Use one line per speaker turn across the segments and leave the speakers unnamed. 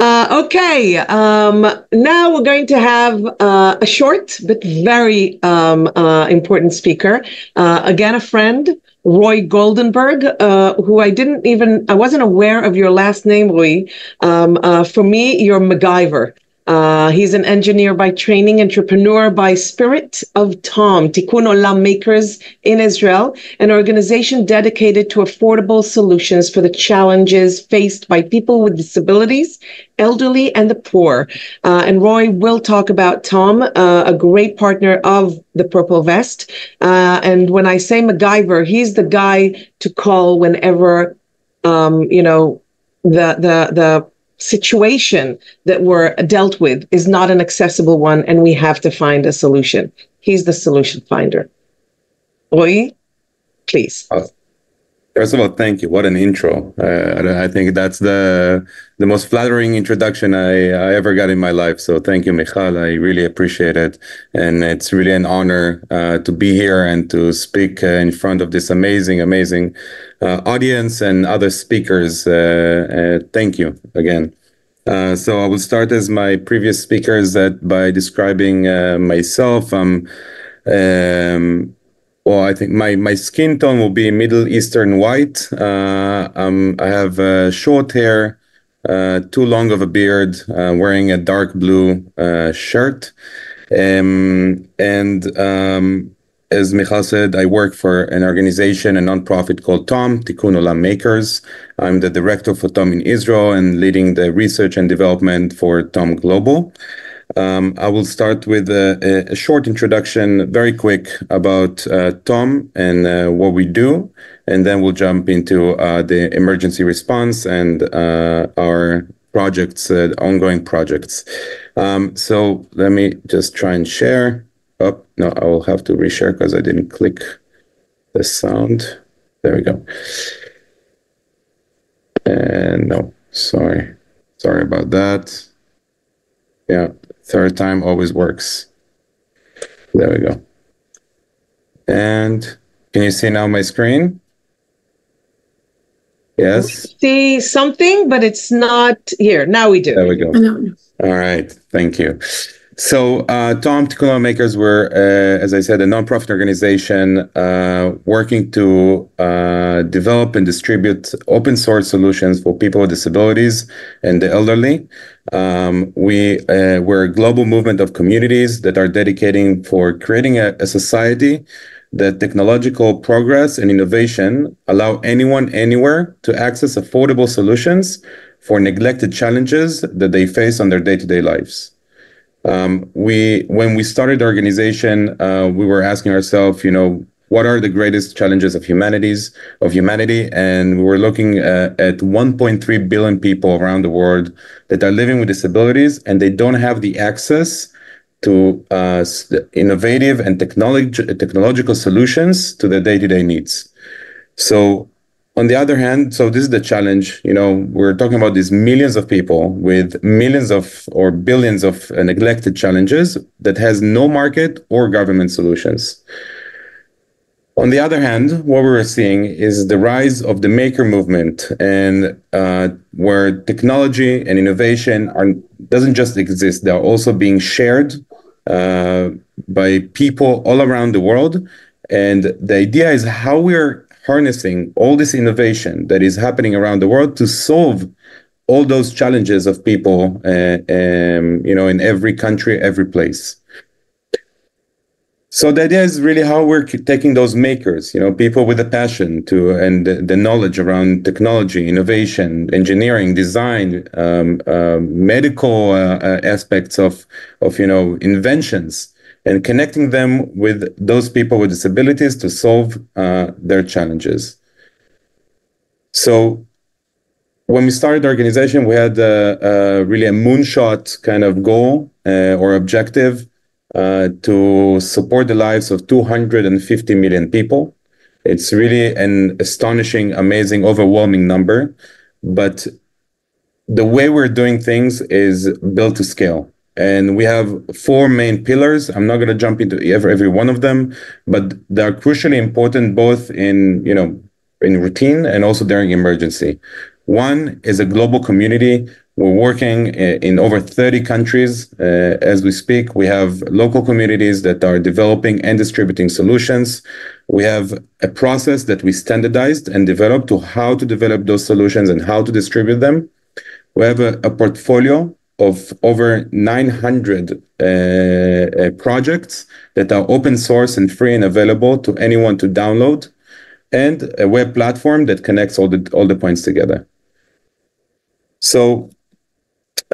Okay, now we're going to have a short but very important speaker. Again, a friend, Roy Goldenberg, who I wasn't aware of your last name, Roy. For me, you're MacGyver. He's an engineer by training, entrepreneur by spirit of Tom, Tikkun Olam makers in Israel, an organization dedicated to affordable solutions for the challenges faced by people with disabilities, elderly, and the poor. And Roy will talk about Tom, a great partner of the Purple Vest. And when I say MacGyver, he's the guy to call whenever, the situation that we're dealt with is not an accessible one, and we have to find a solution. He's the solution finder. Roy, please.
First of all, thank you. What an intro. I think that's the most flattering introduction I ever got in my life. So thank you, Michal. I really appreciate it. And it's really an honor to be here and to speak in front of this amazing audience and other speakers. Thank you again. So I will start as my previous speakers by describing myself. Well, I think my skin tone will be Middle Eastern white. I have short hair, too long of a beard, wearing a dark blue shirt. As Michal said, I work for an organization, a nonprofit called Tom, Tikkun Olam Makers. I'm the director for Tom in Israel and leading the research and development for Tom Global. I will start with a short introduction, very quick, about Tom and what we do, and then we'll jump into the emergency response and our projects, ongoing projects. So let me just try and share. Oh, no, I will have to reshare because I didn't click the sound. There we go. And no, sorry about that. Yeah. Third time always works. There we go. And can you see now my screen? Yes.
We see something, but it's not here. Now we do.
There we go. All right. Thank you. So Tom Tikkun Olam Makers, we're, as I said, a nonprofit organization working to develop and distribute open source solutions for people with disabilities and the elderly. We're a global movement of communities that are dedicating for creating a society that technological progress and innovation allow anyone, anywhere to access affordable solutions for neglected challenges that they face on their day-to-day lives. When we started the organization, we were asking ourselves, what are the greatest challenges of humanity? And we were looking at 1.3 billion people around the world that are living with disabilities, and they don't have the access to innovative and technological solutions to their day-to-day needs. So on the other hand, so this is the challenge, we're talking about these millions of people with millions of or billions of neglected challenges that has no market or government solutions. On the other hand, what we're seeing is the rise of the maker movement, and where technology and innovation doesn't just exist, they're also being shared by people all around the world. And the idea is how we're harnessing all this innovation that is happening around the world to solve all those challenges of people, in every country, every place. So the idea is really how we're taking those makers, people with a passion and the knowledge around technology, innovation, engineering, design, medical aspects of inventions, and connecting them with those people with disabilities to solve their challenges. So when we started the organization, we had really a moonshot kind of goal or objective to support the lives of 250 million people. It's really an astonishing, amazing, overwhelming number. But the way we're doing things is built to scale. And we have 4 main pillars. I'm not going to jump into every one of them, but they're crucially important both in routine and also during emergency. One is a global community We're working in over 30 countries as we speak. We have local communities that are developing and distributing solutions. We have a process that we standardized and developed to how to develop those solutions and how to distribute them. We have a portfolio of over 900 projects that are open source and free and available to anyone to download, and a web platform that connects all the points together. So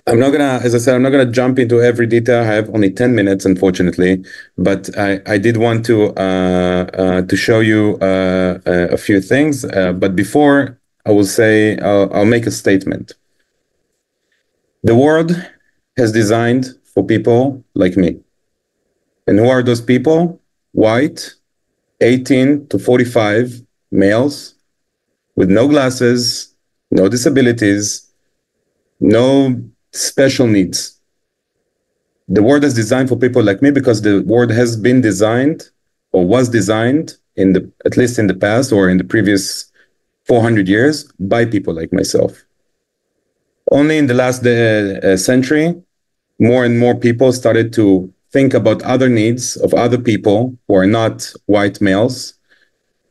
I'm not gonna, as I said, I'm not gonna jump into every detail. I have only 10 minutes, unfortunately, but I did want to show you a few things. But before, I will say, I'll make a statement. The world has designed for people like me. And who are those people? White, 18 to 45 males with no glasses, no disabilities, no special needs. The world is designed for people like me because the world has been designed or was designed at least in the past or in the previous 400 years by people like myself. Only in the last century, more and more people started to think about other needs of other people who are not white males.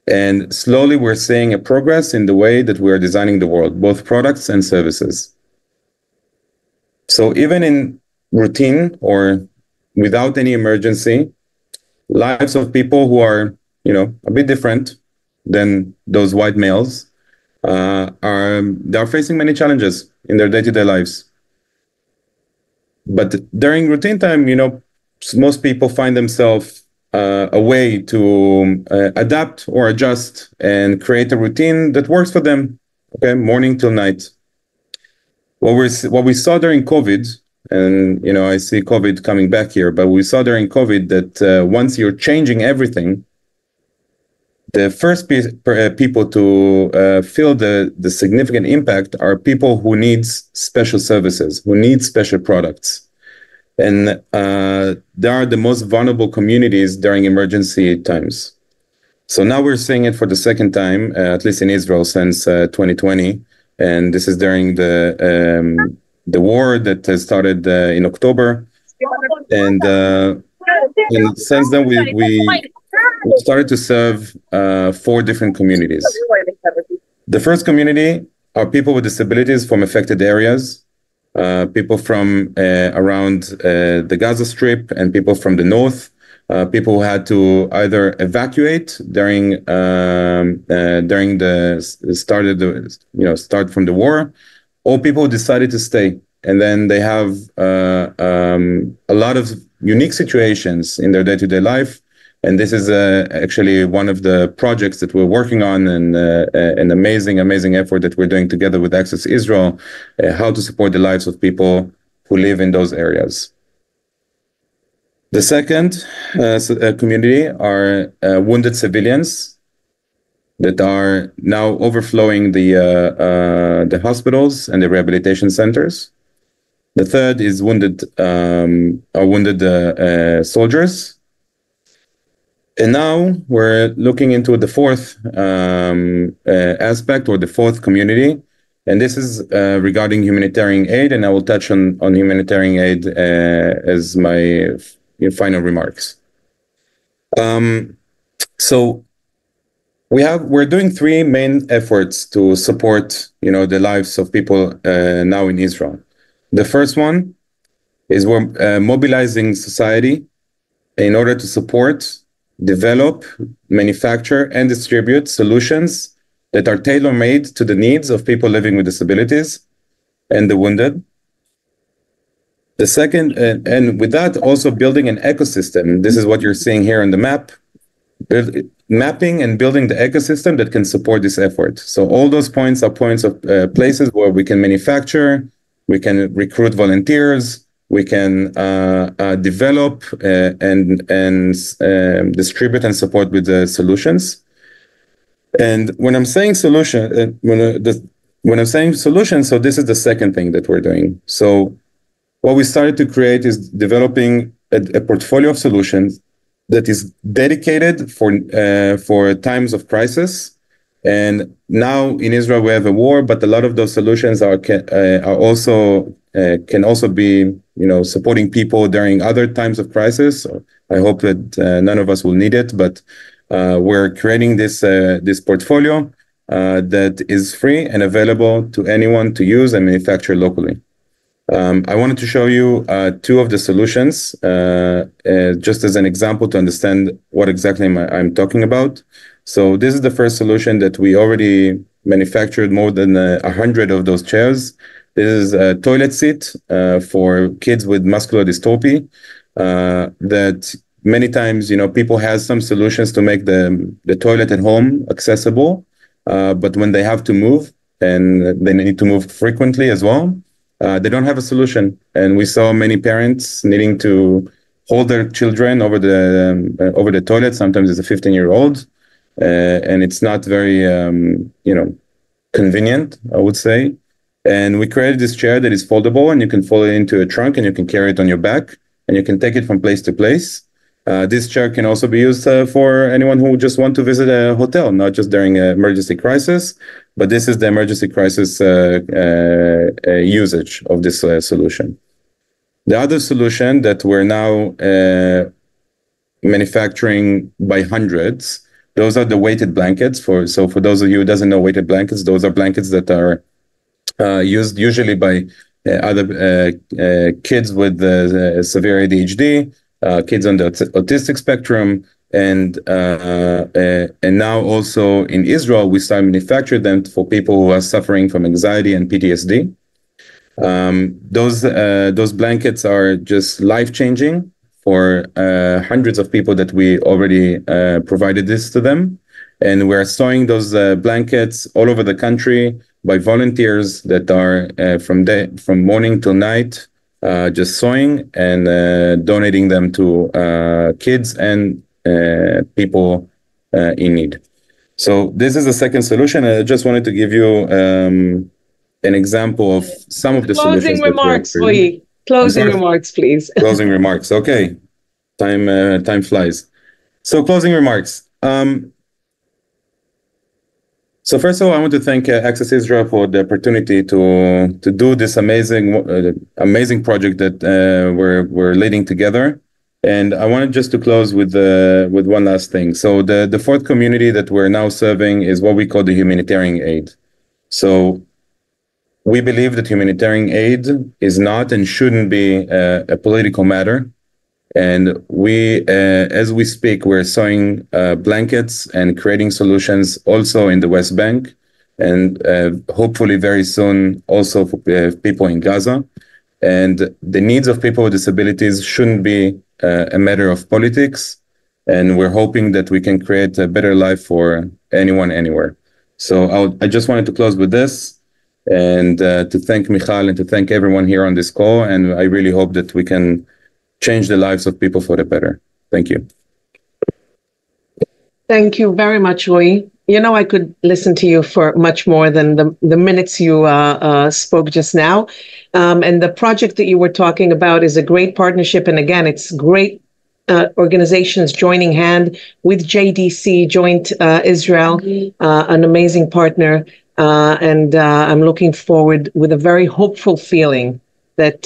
And slowly we're seeing a progress in the way that we are designing the world, both products and services. So even in routine or without any emergency, lives of people who are, a bit different than those white males they're facing many challenges in their day-to-day lives. But during routine time, most people find themselves a way to adapt or adjust and create a routine that works for them, okay, morning till night. What we saw during COVID, and I see COVID coming back here, but we saw during COVID that once you're changing everything, the first people to feel the significant impact are people who need special services, who need special products. And they are the most vulnerable communities during emergency times. So now we're seeing it for the second time, at least in Israel, since 2020. And this is during the war that started in October. And since then, we started to serve 4 different communities. The first community are people with disabilities from affected areas, people from around the Gaza Strip and people from the north, people who had to either evacuate during the start from the war, or people who decided to stay. And then they have a lot of unique situations in their day-to-day life. And this is actually one of the projects that we're working on, and an amazing effort that we're doing together with Access Israel, how to support the lives of people who live in those areas. The second community are wounded civilians that are now overflowing the hospitals and the rehabilitation centers. The third is wounded soldiers. And now we're looking into the fourth aspect, or the fourth community, and this is regarding humanitarian aid, and I will touch on humanitarian aid as my final remarks. So we're doing 3 main efforts to support the lives of people now in Israel. The first one is we're mobilizing society in order to support, develop, manufacture, and distribute solutions that are tailor-made to the needs of people living with disabilities and the wounded. The second, and with that, also building an ecosystem. This is what you're seeing here on the map, mapping and building the ecosystem that can support this effort. So all those points are points of places where we can manufacture, we can recruit volunteers, we can develop and distribute and support with the solutions. And when I'm saying solution, when I'm saying solution, so this is the second thing that we're doing. So what we started to create is developing a portfolio of solutions that is dedicated for times of crisis, And now in Israel we have a war, but a lot of those solutions can also be supporting people during other times of crisis. I hope that none of us will need it, but we're creating this portfolio that is free and available to anyone to use and manufacture locally. I wanted to show you two of the solutions, just as an example to understand what exactly I'm talking about. So this is the first solution that we already manufactured more than 100 of those chairs. This is a toilet seat for kids with muscular dystrophy that many times, people have some solutions to make the toilet at home accessible. But when they have to move, and they need to move frequently as well, they don't have a solution. And we saw many parents needing to hold their children over the toilet. Sometimes it's a 15-year-old, and it's not very, convenient, I would say. And we created this chair that is foldable, and you can fold it into a trunk, and you can carry it on your back, and you can take it from place to place. This chair can also be used for anyone who just want to visit a hotel, not just during an emergency crisis, but this is the emergency crisis usage of this solution. The other solution that we're now manufacturing by hundreds, those are the weighted blankets. So for those of you who doesn't know weighted blankets, those are blankets that are used usually by other kids with severe ADHD, kids on the autistic spectrum, and now also in Israel we start manufacturing them for people who are suffering from anxiety and PTSD. Those blankets are just life-changing for hundreds of people that we already provided this to them, and we're sewing those blankets all over the country by volunteers that are from morning till night, just sewing and donating them to kids and people in need. So this is the second solution. I just wanted to give you an example of some of the solutions.
Closing remarks, Roy. Closing remarks, please.
Closing remarks. Okay, time flies. So closing remarks. So first of all, I want to thank Access Israel for the opportunity to do this amazing project that we're leading together. And I wanted just to close with one last thing. So the fourth community that we're now serving is what we call the humanitarian aid. So we believe that humanitarian aid is not and shouldn't be a political matter. And we, as we speak, we're sewing blankets and creating solutions also in the West Bank, and hopefully very soon also for people in Gaza. And the needs of people with disabilities shouldn't be a matter of politics. And we're hoping that we can create a better life for anyone, anywhere. So I just wanted to close with this, and to thank Michal and to thank everyone here on this call. And I really hope that we can change the lives of people for the better. Thank you.
Thank you very much, Roy. I could listen to you for much more than the minutes you spoke just now. And the project that you were talking about is a great partnership. And again, it's great organizations joining hand with JDC, Joint Israel, an amazing partner. And I'm looking forward with a very hopeful feeling that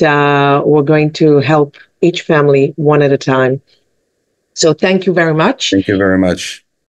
we're going to help each family one at a time. So thank you very much.
Thank you very much.